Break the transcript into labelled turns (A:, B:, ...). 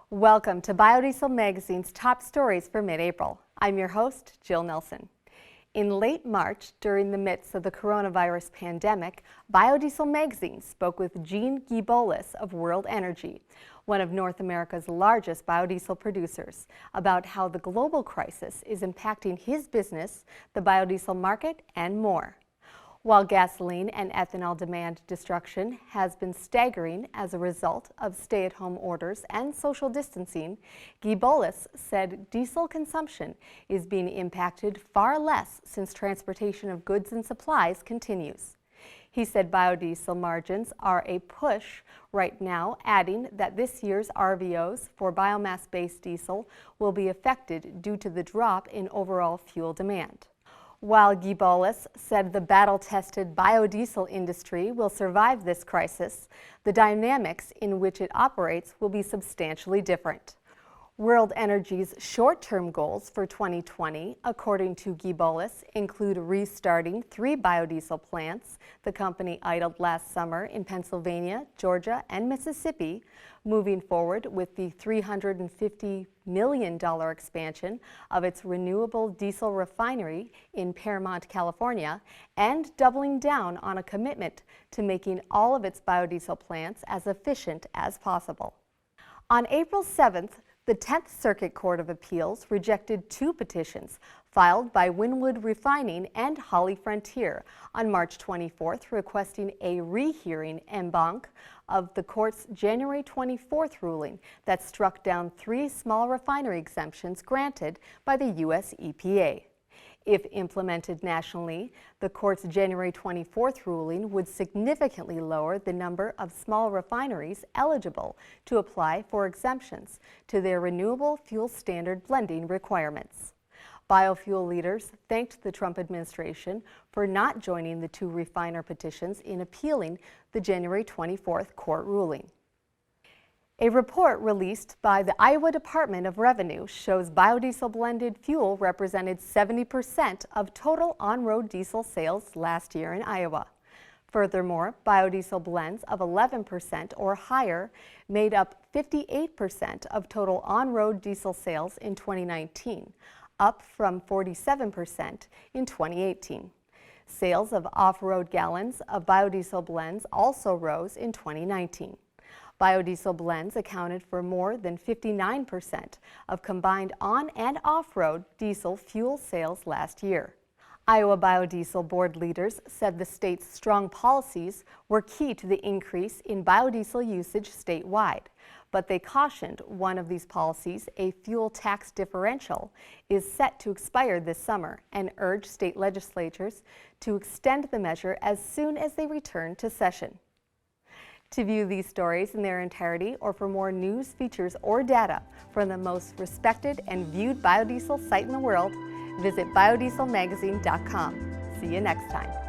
A: Welcome to Biodiesel Magazine's top stories for mid-April. I'm your host, Jill Nelson. In late March, during the midst of the coronavirus pandemic, Biodiesel Magazine spoke with Gene Gibolis of World Energy, one of North America's largest biodiesel producers, about how the global crisis is impacting his business, the biodiesel market, and more. While gasoline and ethanol demand destruction has been staggering as a result of stay-at-home orders and social distancing, Gibolis said diesel consumption is being impacted far less since transportation of goods and supplies continues. He said biodiesel margins are a push right now, adding that this year's RVOs for biomass-based diesel will be affected due to the drop in overall fuel demand. While Gibolis said the battle-tested biodiesel industry will survive this crisis, the dynamics in which it operates will be substantially different. World Energy's short-term goals for 2020, according to Gibolis, include restarting 3 biodiesel plants the company idled last summer in Pennsylvania, Georgia, and Mississippi, moving forward with the $350 million expansion of its renewable diesel refinery in Paramount, California, and doubling down on a commitment to making all of its biodiesel plants as efficient as possible. On April 7th, the 10th Circuit Court of Appeals rejected 2 petitions filed by Wynwood Refining and Holly Frontier on March 24th, requesting a rehearing en banc of the court's January 24th ruling that struck down 3 small refinery exemptions granted by the U.S. EPA. If implemented nationally, the court's January 24th ruling would significantly lower the number of small refineries eligible to apply for exemptions to their renewable fuel standard blending requirements. Biofuel leaders thanked the Trump administration for not joining the 2 refiner petitions in appealing the January 24th court ruling. A report released by the Iowa Department of Revenue shows biodiesel blended fuel represented 70% of total on-road diesel sales last year in Iowa. Furthermore, biodiesel blends of 11% or higher made up 58% of total on-road diesel sales in 2019, up from 47% in 2018. Sales of off-road gallons of biodiesel blends also rose in 2019. Biodiesel blends accounted for more than 59% of combined on- and off-road diesel fuel sales last year. Iowa Biodiesel Board leaders said the state's strong policies were key to the increase in biodiesel usage statewide, but they cautioned one of these policies, a fuel tax differential, is set to expire this summer and urged state legislatures to extend the measure as soon as they return to session. To view these stories in their entirety or for more news, features, or data from the most respected and viewed biodiesel site in the world, visit biodieselmagazine.com. See you next time.